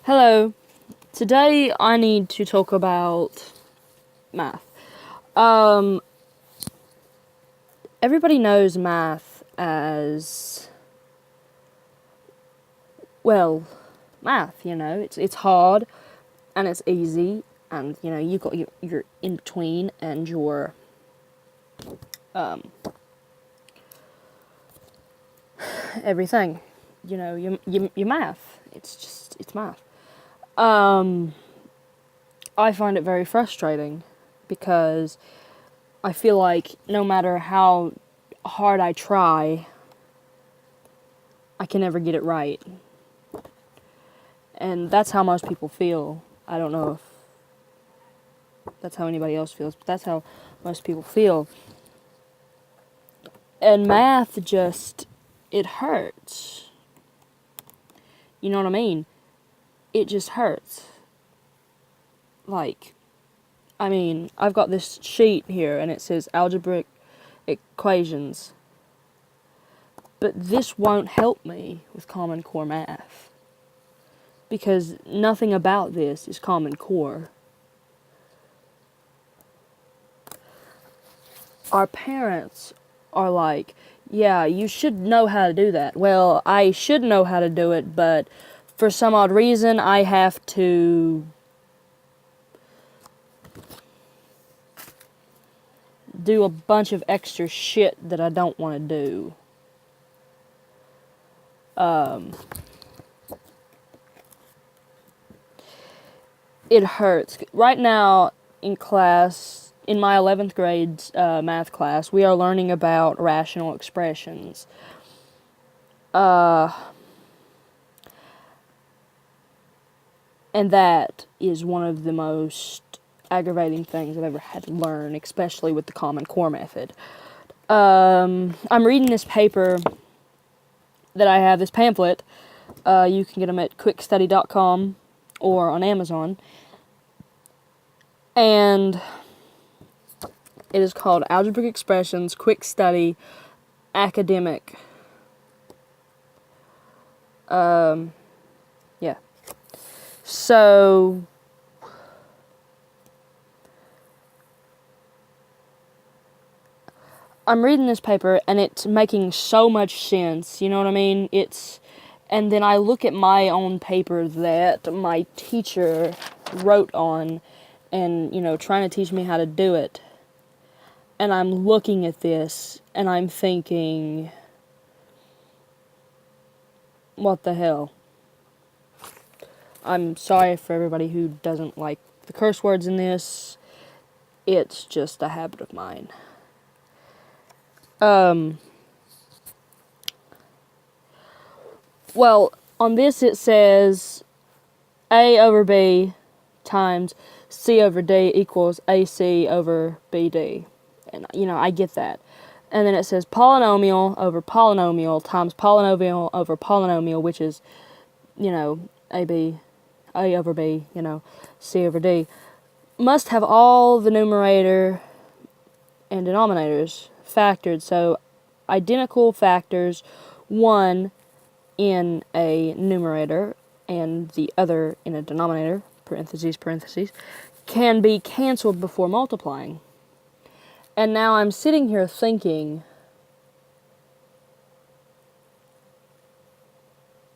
Hello. Today I need to talk about math. Everybody knows math as, well, math, it's hard and it's easy, and you've got your in between and your everything. Your math. It's math. I find it very frustrating because I feel like no matter how hard I try, I can never get it right. And that's how most people feel. I don't know if that's how anybody else feels, but that's how most people feel. And math it hurts. You know what I mean? It just hurts. I've got this sheet here and it says algebraic equations. But this won't help me with Common Core math. Because nothing about this is Common Core. Our parents are like, yeah, you should know how to do that. Well, I should know how to do it, but for some odd reason, I have to do a bunch of extra shit that I don't want to do. It hurts. Right now, in class, in my 11th grade math class, we are learning about rational expressions. And that is one of the most aggravating things I've ever had to learn, especially with the Common Core method. I'm reading this paper that I have, this pamphlet. You can get them at quickstudy.com or on Amazon. And it is called Algebraic Expressions, Quick Study, Academic. Yeah. So, I'm reading this paper and it's making so much sense, you know what I mean? And then I look at my own paper that my teacher wrote on and, trying to teach me how to do it. And I'm looking at this and I'm thinking, what the hell? I'm sorry for everybody who doesn't like the curse words in this. It's just a habit of mine. Well, on this it says A over B times C over D equals AC over BD. And, I get that. And then it says polynomial over polynomial times polynomial over polynomial, which is, A over B, C over D, must have all the numerator and denominators factored. So identical factors, one in a numerator and the other in a denominator, parentheses, can be canceled before multiplying. And now I'm sitting here thinking,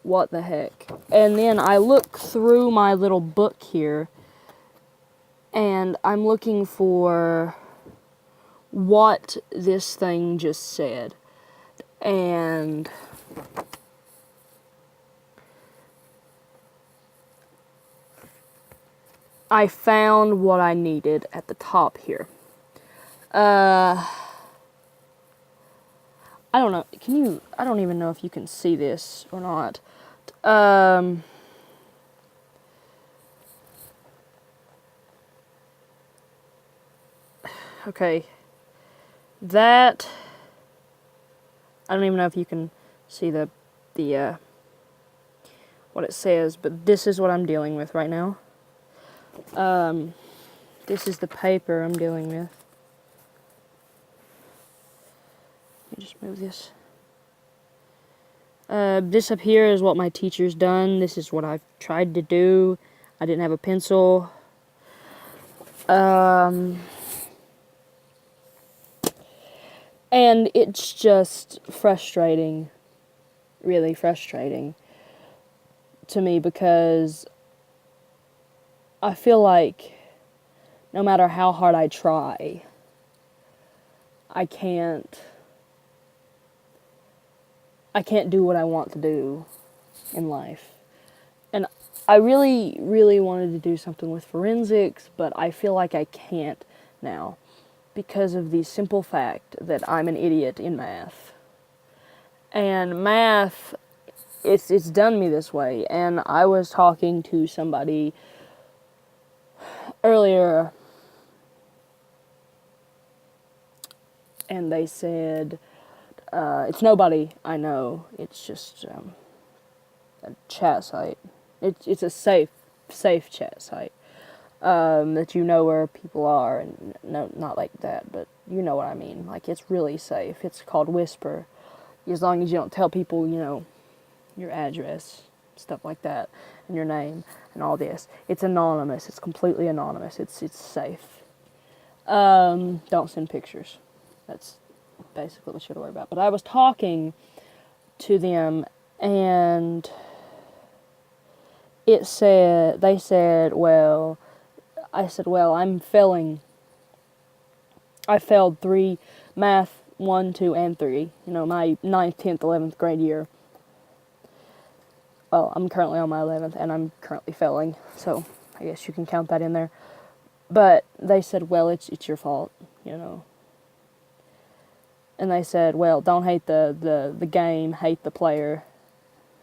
what the heck? And then I look through my little book here, and I'm looking for what this thing just said. And I found what I needed at the top here. I don't know. I don't even know if you can see this or not. Okay. That, I don't even know if you can see the what it says, but this is what I'm dealing with right now. This is the paper I'm dealing with. Let me just move this. This up here is what my teacher's done. This is what I've tried to do. I didn't have a pencil. And it's just frustrating, really frustrating to me, because I feel like no matter how hard I try, I can't do what I want to do in life. And I really, really wanted to do something with forensics, but I feel like I can't now because of the simple fact that I'm an idiot in math. And math, it's done me this way. And I was talking to somebody earlier, and they said, it's nobody I know, it's just a chat site. It's a safe chat site. That you know where people are, and no, not like that, but you know what I mean. Like, it's really safe. It's called Whisper. As long as you don't tell people, your address, stuff like that, and your name, and all this. It's anonymous. It's completely anonymous. It's safe. Don't send pictures. That's basically what you gotta worry about. But I was talking to them, and they said, well, I said, well, I'm failing. I failed 3 math, 1, 2, and 3. My 9th, 10th, 11th grade year. Well, I'm currently on my 11th, and I'm currently failing, so I guess you can count that in there. But they said, well, it's your fault, And they said, well, don't hate the game, hate the player,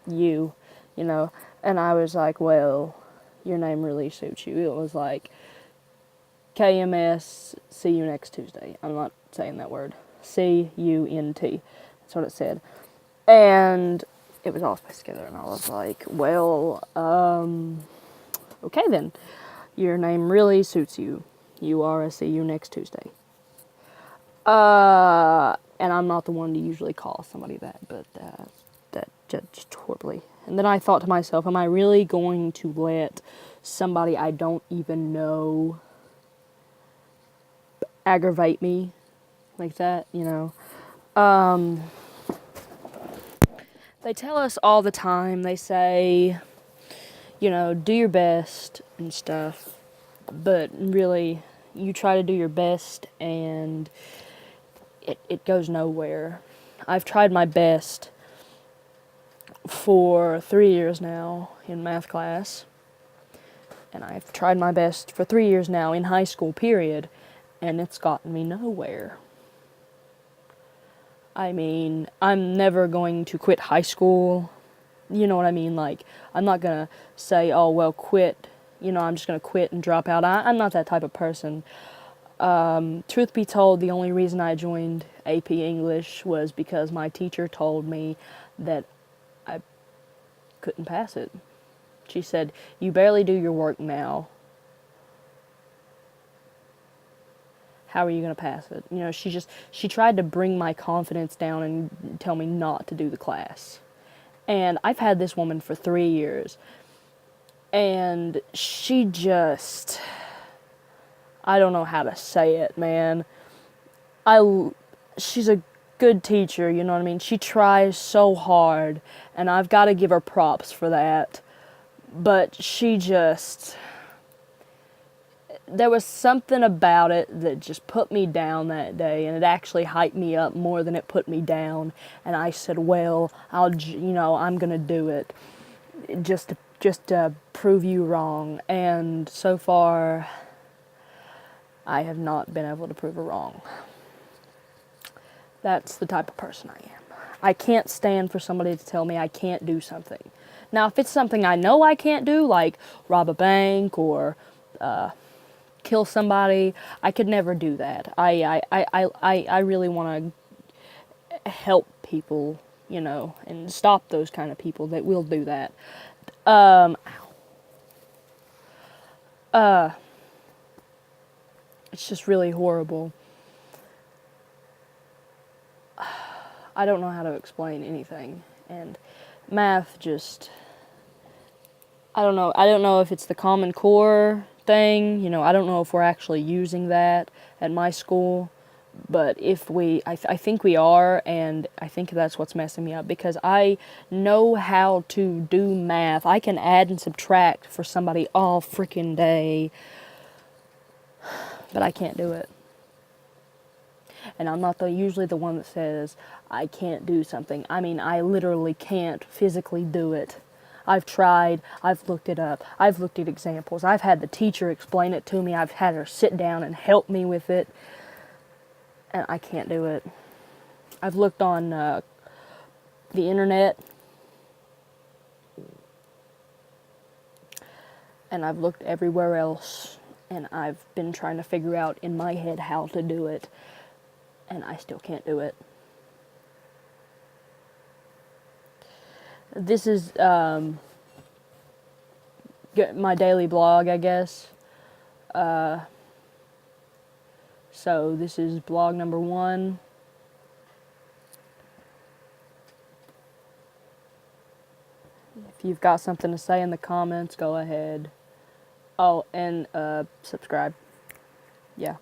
you. And I was like, well, your name really suits you. It was like, KMS, see you next Tuesday. I'm not saying that word. C-U-N-T. That's what it said. And it was all spaced together, and I was like, well, okay then. Your name really suits you. You are a see you next Tuesday. And I'm not the one to usually call somebody that, but that just horribly. And then I thought to myself, am I really going to let somebody I don't even know aggravate me like that, They tell us all the time, they say, do your best and stuff, but really, you try to do your best and it goes nowhere. I've tried my best for 3 years now in math class, and I've tried my best for 3 years now in high school, period, and it's gotten me nowhere. I mean, I'm never going to quit high school. You know what I mean? Like, I'm not going to say, oh, well, quit. I'm just going to quit and drop out. I'm not that type of person. Truth be told, the only reason I joined AP English was because my teacher told me that I couldn't pass it. She said, you barely do your work now. How are you going to pass it? She tried to bring my confidence down and tell me not to do the class. And I've had this woman for 3 years. And she just, I don't know how to say it, man. She's a good teacher, you know what I mean? She tries so hard, and I've got to give her props for that. But there was something about it that just put me down that day, and it actually hyped me up more than it put me down. And I said, well, I'm gonna do it just to prove you wrong. And so far, I have not been able to prove her wrong. That's the type of person I am. I can't stand for somebody to tell me I can't do something. Now, if it's something I know I can't do, like rob a bank or kill somebody, I could never do that. I really want to help people, and stop those kind of people that will do that. It's just really horrible. I don't know how to explain anything, and math just, I don't know. I don't know if it's the Common Core thing. You know, I don't know if we're actually using that at my school. But if we, I think we are, and I think that's what's messing me up, because I know how to do math. I can add and subtract for somebody all freaking day, but I can't do it. And I'm not usually the one that says I can't do something. I mean, I literally can't physically do it. I've tried, I've looked it up, I've looked at examples, I've had the teacher explain it to me, I've had her sit down and help me with it, and I can't do it. I've looked on the internet, and I've looked everywhere else, and I've been trying to figure out in my head how to do it, and I still can't do it. This is my daily blog, I guess. So this is blog number 1. If you've got something to say in the comments, go ahead. Oh, and subscribe. Yeah.